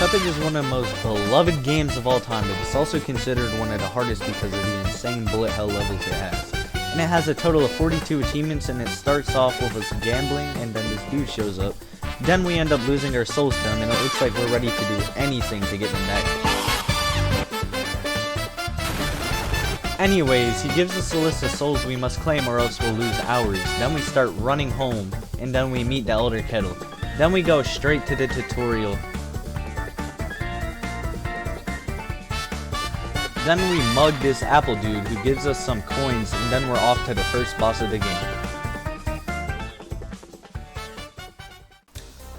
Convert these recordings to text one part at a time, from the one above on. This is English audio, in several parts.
Cuphead is one of the most beloved games of all time, but it's also considered one of the hardest because of the insane bullet hell levels it has. And it has a total of 42 achievements, and it starts off with us gambling, and then this dude shows up. Then we end up losing our souls to him, and it looks like we're ready to do anything to get him back. Anyways, he gives us a list of souls we must claim or else we'll lose ours. Then we start running home, and then we meet the Elder Kettle. Then we go straight to the tutorial. Then we mug this apple dude who gives us some coins, and then we're off to the first boss of the game.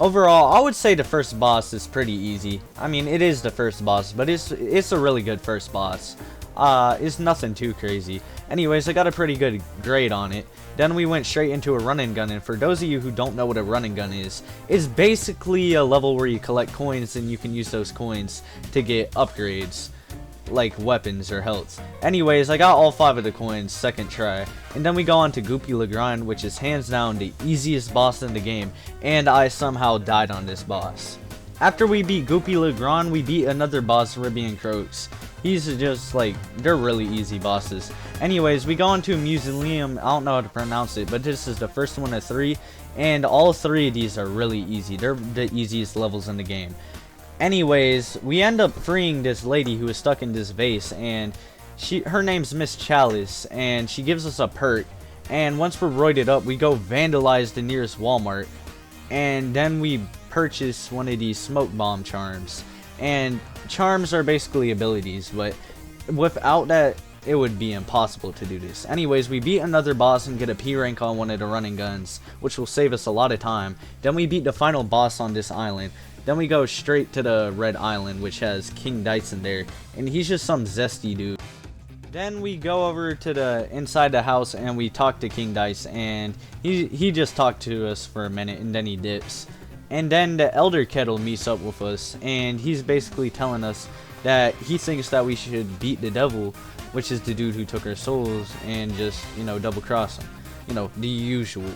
Overall, I would say the first boss is pretty easy. I mean, it is the first boss, but it's a really good first boss. It's nothing too crazy. Anyways, I got a pretty good grade on it. Then we went straight into a run and gun, and for those of you who don't know what a run and gun is, it's basically a level where you collect coins and you can use those coins to get upgrades, like weapons or health. Anyways, I got all 5 of the coins second try, and then we go on to Goopy Legrand, which is hands down the easiest boss in the game, and I somehow died on this boss. After we beat Goopy Legrand, we beat another boss, Ribbian Croaks. He's just like, they're really easy bosses. Anyways, we go into a museum, I don't know how to pronounce it, but this is the first one of 3, and all 3 of these are really easy. They're the easiest levels in the game. Anyways, we end up freeing this lady who is stuck in this vase, and her name's Miss Chalice, and she gives us a perk. And once we're roided up, we go vandalize the nearest Walmart, and then we purchase one of these smoke bomb charms. And charms are basically abilities, but without that, it would be impossible to do this. Anyways, we beat another boss and get a P rank on one of the running guns, which will save us a lot of time. Then we beat the final boss on this island. Then we go straight to the red island, which has King Dice in there, and he's just some zesty dude. Then we go over to the inside the house and we talk to King Dice, and he just talked to us for a minute and then he dips. And then the Elder Kettle meets up with us, and he's basically telling us that he thinks that we should beat the devil, which is the dude who took our souls, and just, you know, double cross him. You know, the usual.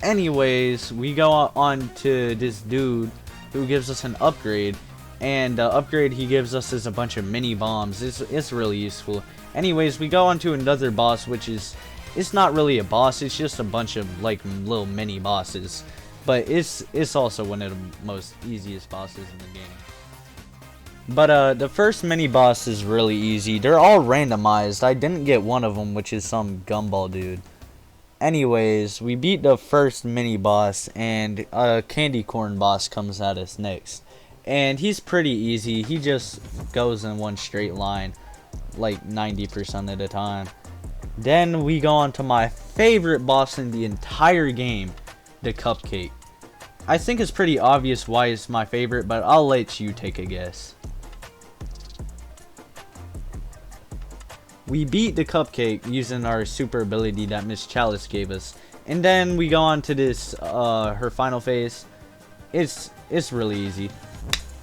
Anyways, we go on to this dude who gives us an upgrade, and the upgrade he gives us is a bunch of mini bombs. It's really useful. Anyways, we go on to another boss, which is, it's not really a boss, it's just a bunch of like little mini bosses. But it's also one of the most easiest bosses in the game. But the first mini boss is really easy. They're all randomized. I didn't get one of them, which is some gumball dude. Anyways, we beat the first mini boss, and a candy corn boss comes at us next. And he's pretty easy. He just goes in one straight line like 90% of the time. Then we go on to my favorite boss in the entire game, the Cupcake. I think it's pretty obvious why it's my favorite, but I'll let you take a guess. We beat the Cupcake using our super ability that Miss Chalice gave us, and then we go on to this her final phase. It's really easy.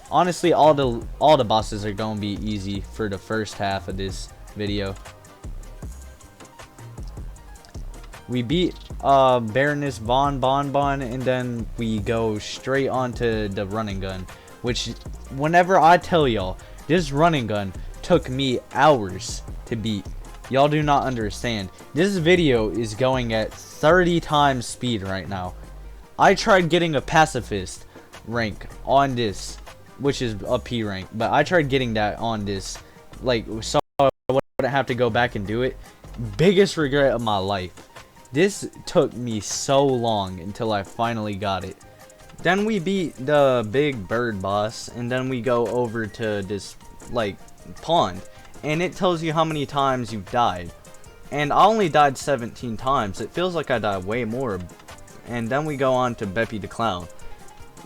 Honestly, all the bosses are gonna be easy for the first half of this video. We beat Baroness Von Bonbon, and then we go straight onto the running gun, which, whenever I tell y'all, this running gun took me hours to beat. Y'all do not understand. This video is going at 30 times speed right now. I tried getting a pacifist rank on this, which is a P rank, but I tried getting that on this, like, so I wouldn't have to go back and do it. Biggest regret of my life. This took me so long until I finally got it. Then we beat the big bird boss, and then we go over to this, like, pond, and it tells you how many times you've died. And I only died 17 times. It feels like I died way more. And then we go on to Beppy the Clown.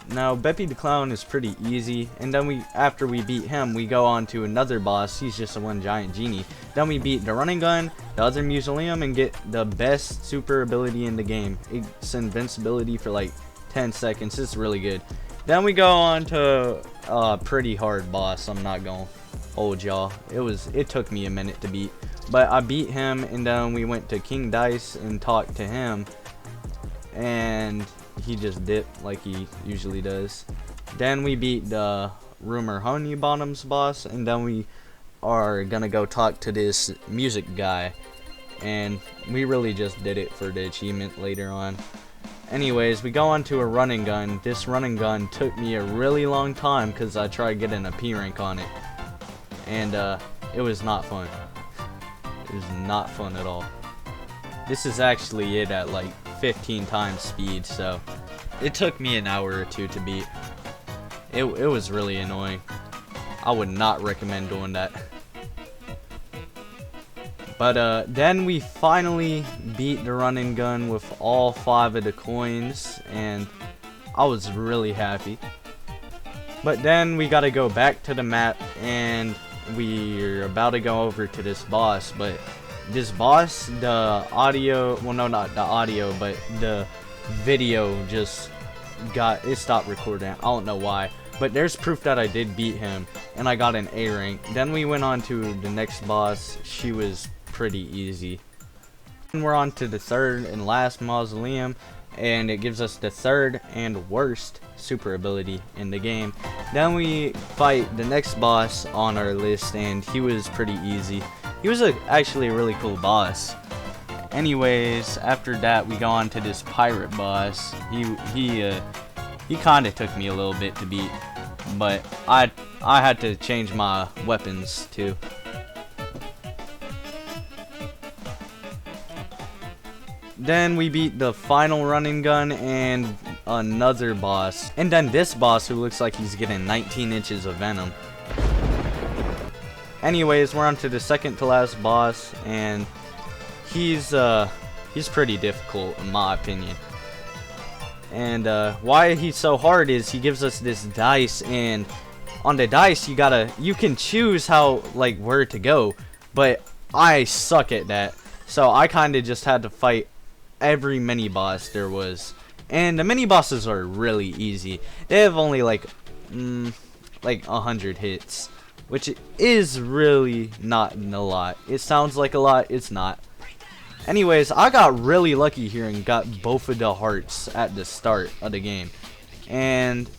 Now, Beppy the Clown is pretty easy, and then after we beat him, we go on to another boss. He's just a one giant genie. Then we beat the running gun, the other museum, and get the best super ability in the game. It's invincibility for like 10 seconds. It's really good. Then we go on to a pretty hard boss. I'm not gonna hold y'all. It took me a minute to beat, but I beat him, and then we went to King Dice and talked to him, and he just dipped like he usually does. Then we beat the Rumor Honey Bottoms boss, and then we are gonna go talk to this music guy, and we really just did it for the achievement later on. Anyways, we go on to a running gun. This running gun took me a really long time because I tried getting a P rank on it, and it was not fun. It was not fun at all. This is actually it at like 15 times speed, so it took me an hour or two to beat. It was really annoying. I would not recommend doing that. But then we finally beat the running gun with all 5 of the coins, and I was really happy. But then we gotta go back to the map, and we're about to go over to this boss. But this boss, the audio, well, no, not the audio, but the video just it stopped recording. I don't know why, but there's proof that I did beat him, and I got an A rank. Then we went on to the next boss. She was pretty easy. And we're on to the third and last mausoleum, and it gives us the third and worst super ability in the game. Then we fight the next boss on our list, and he was pretty easy. He was actually a really cool boss. Anyways, after that we go on to this pirate boss. He kind of took me a little bit to beat, but I had to change my weapons too. Then we beat the final running gun and another boss. And then this boss who looks like he's getting 19 inches of venom. Anyways, we're on to the second to last boss, and he's pretty difficult in my opinion. And why he's so hard is he gives us this dice, and on the dice you can choose where to go, but I suck at that. So I kind of just had to fight every mini boss there was, and the mini bosses are really easy. They have only like 100 hits, which is really not a lot. It sounds like a lot, it's not. Anyways, I got really lucky here and got both of the hearts at the start of the game. And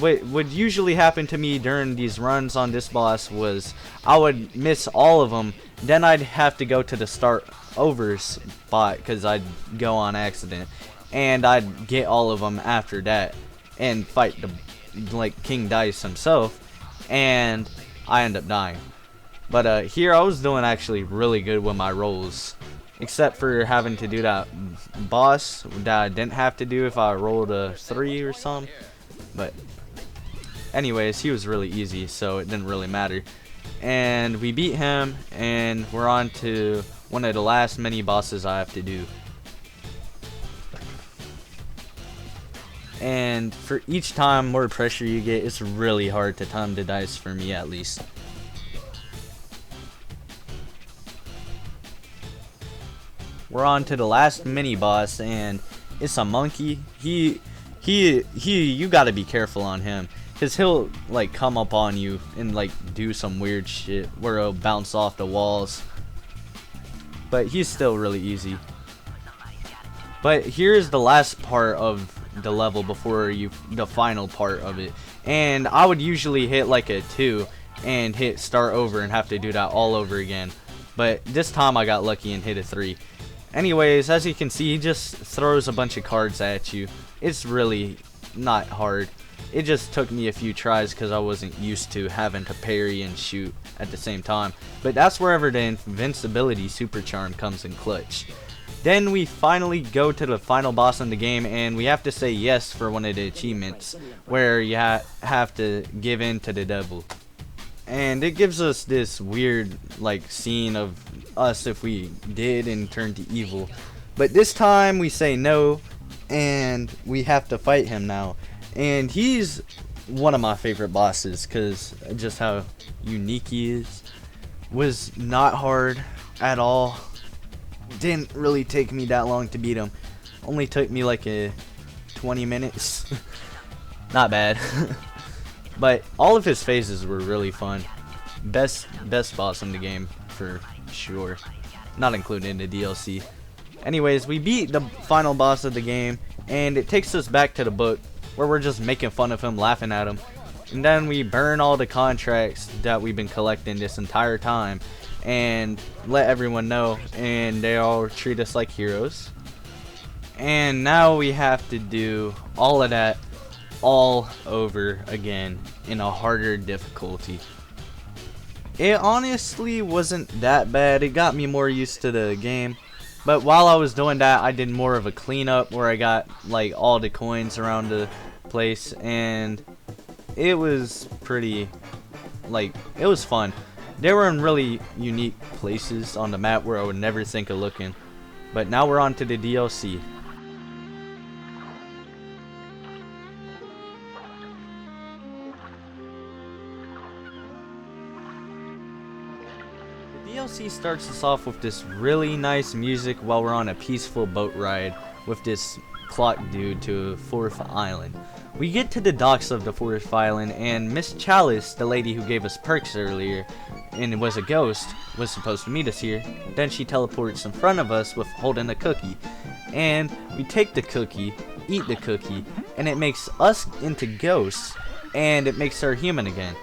what would usually happen to me during these runs on this boss was I would miss all of them. Then I'd have to go to the start over spot because I'd go on accident, and I'd get all of them after that and fight the King Dice himself, and I end up dying. But here I was doing actually really good with my rolls, except for having to do that boss that I didn't have to do if I rolled a 3 or something. But anyways, he was really easy, so it didn't really matter. And we beat him, and we're on to one of the last mini bosses I have to do. And for each time more pressure you get, it's really hard to time the dice, for me at least. We're on to the last mini boss, and it's a monkey. You gotta be careful on him, cause he'll come up on you and do some weird shit where he'll bounce off the walls. But he's still really easy. But here's the last part of the level before the final part of it, and I would usually hit a 2 and hit start over and have to do that all over again. But this time I got lucky and hit a 3. Anyways, as you can see, he just throws a bunch of cards at you. It's really not hard. It just took me a few tries because I wasn't used to having to parry and shoot at the same time. But that's wherever the invincibility super charm comes in clutch. Then we finally go to the final boss in the game, and we have to say yes for one of the achievements where you have to give in to the devil. And it gives us this weird scene of us if we did and turned to evil. But this time we say no, and we have to fight him now. And he's one of my favorite bosses because just how unique he is. Was not hard at all. Didn't really take me that long to beat him. Only took me 20 minutes. Not bad. But all of his phases were really fun. Best boss in the game for sure. Not included in the DLC. Anyways, we beat the final boss of the game, and it takes us back to the book where we're just making fun of him, laughing at him. and then we burn all the contracts that we've been collecting this entire time and let everyone know, and they all treat us like heroes. And now we have to do all of that all over again in a harder difficulty. It honestly wasn't that bad. It got me more used to the game. But while I was doing that, I did more of a cleanup where I got like all the coins around the place, and it was pretty, like, it was fun. They were in really unique places on the map where I would never think of looking. But now we're on to the DLC. The DLC starts us off with this really nice music while we're on a peaceful boat ride with this clock dude to 4th Island. We get to the docks of the 4th Island, and Miss Chalice, the lady who gave us perks earlier and was a ghost, was supposed to meet us here. Then she teleports in front of us with holding a cookie, and we take the cookie, eat the cookie, and it makes us into ghosts, and it makes her human again.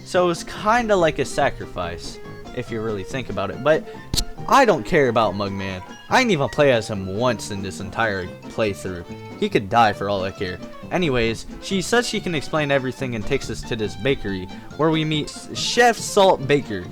So it's kind of like a sacrifice if you really think about it. But I don't care about Mugman. I didn't even play as him once in this entire playthrough. He could die for all I care. Anyways, she says she can explain everything and takes us to this bakery where we meet Chef Salt Baker,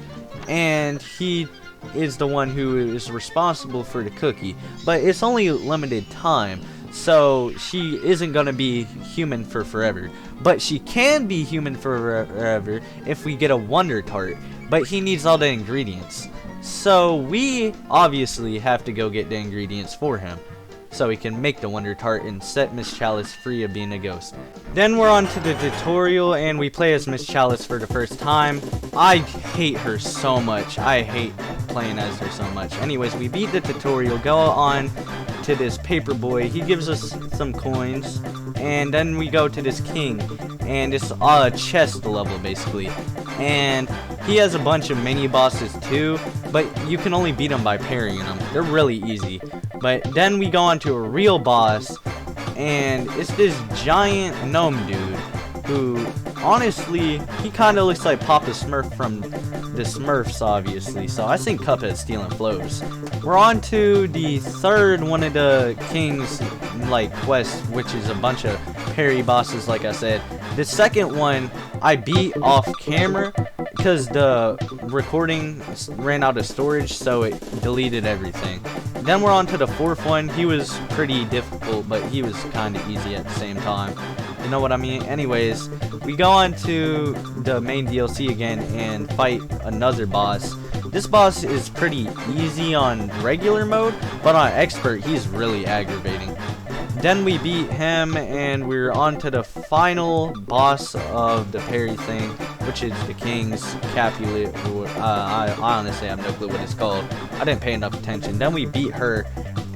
and he is the one who is responsible for the cookie, but it's only limited time, so she isn't gonna be human for forever. But she can be human for forever if we get a Wonder Tart, but he needs all the ingredients. So we obviously have to go get the ingredients for him, so he can make the Wonder Tart and set Miss Chalice free of being a ghost. Then we're on to the tutorial, and we play as Miss Chalice for the first time. I hate her so much. I hate playing as her so much. Anyways, we beat the tutorial, go on to this paper boy. He gives us some coins, and then we go to this king, and it's a chest level basically. And he has a bunch of mini bosses too, but you can only beat them by parrying them. They're really easy. But then we go on to a real boss, and it's this giant gnome dude who, honestly, he kind of looks like Papa Smurf from the Smurfs, obviously. So I think Cuphead's stealing flows. We're on to the third one of the king's like quests, which is a bunch of parry bosses, like I said. The second one I beat off camera because the recording ran out of storage, so it deleted everything. Then we're on to the fourth one. He was pretty difficult, but he was kind of easy at the same time. You know what I mean? Anyways, we go on to the main DLC again and fight another boss. This boss is pretty easy on regular mode, but on expert, he's really aggravating. Then we beat him, and we're on to the final boss of the parry thing, which is the King's Capulet. I honestly have no clue what it's called. I didn't pay enough attention. Then we beat her,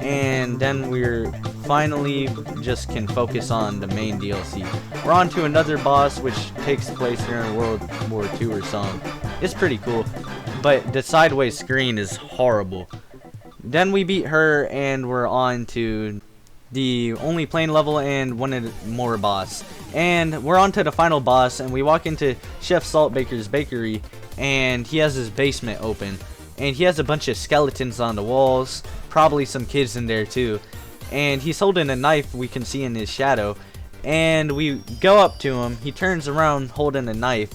and then we're finally just can focus on the main DLC. We're on to another boss, which takes place during World War II or something. It's pretty cool, but the sideways screen is horrible. Then we beat her, and we're on to the only plain level and one more boss. And we're on to the final boss, and we walk into Chef Saltbaker's bakery, and he has his basement open. And he has a bunch of skeletons on the walls, probably some kids in there too. And he's holding a knife we can see in his shadow. And we go up to him, he turns around holding a knife,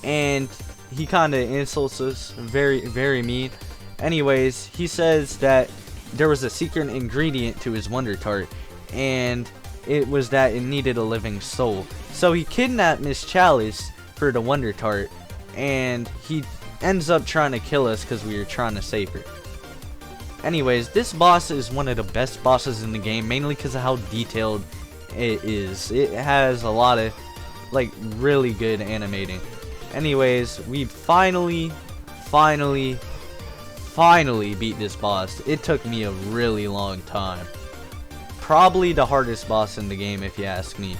and he kind of insults us, very, very mean. Anyways, he says that there was a secret ingredient to his Wonder Tart, and it was that it needed a living soul. So he kidnapped Miss Chalice for the Wonder Tart, and he ends up trying to kill us because we were trying to save her. Anyways, this boss is one of the best bosses in the game, mainly because of how detailed it is. It has a lot of like really good animating. Anyways, we finally beat this boss. It took me a really long time. Probably the hardest boss in the game if you ask me.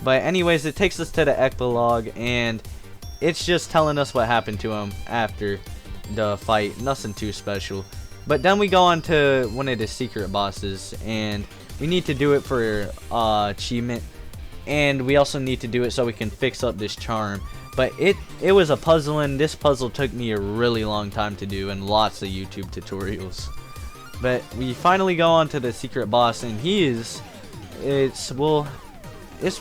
But anyways, it takes us to the epilogue, and it's just telling us what happened to him after the fight. Nothing too special. But then we go on to one of the secret bosses, and we need to do it for achievement. and we also need to do it so we can fix up this charm. But it was a puzzle, and this puzzle took me a really long time to do and lots of YouTube tutorials. But we finally go on to the secret boss, and it's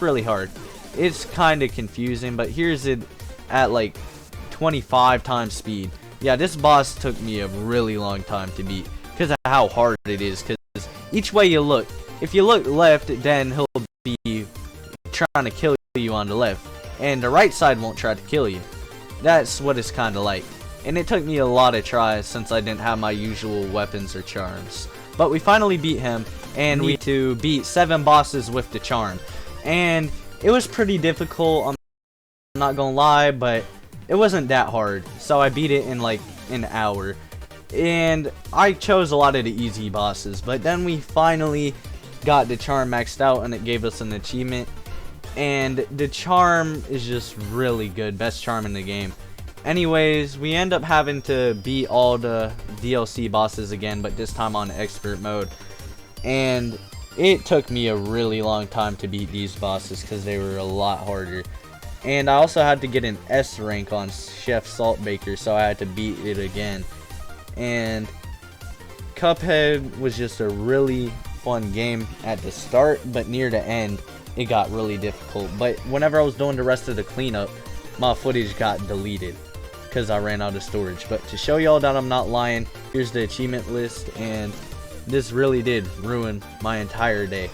really hard. It's kind of confusing, but here's it at like 25 times speed. Yeah, this boss took me a really long time to beat because of how hard it is. Because each way you look, if you look left, then he'll be trying to kill you on the left, and the right side won't try to kill you. That's what it's kind of like. And it took me a lot of tries since I didn't have my usual weapons or charms. But we finally beat him, and we need to beat 7 bosses with the charm. And it was pretty difficult, I'm not gonna lie, but it wasn't that hard. So I beat it in like an hour. And I chose a lot of the easy bosses, but then we finally got the charm maxed out, and it gave us an achievement. And the charm is just really good, best charm in the game. Anyways, we end up having to beat all the DLC bosses again, but this time on expert mode. And it took me a really long time to beat these bosses because they were a lot harder. And I also had to get an S rank on Chef Saltbaker, so I had to beat it again. And Cuphead was just a really fun game at the start, but near the end it got really difficult. But whenever I was doing the rest of the cleanup, my footage got deleted because I ran out of storage. But to show y'all that I'm not lying, here's the achievement list, and this really did ruin my entire day.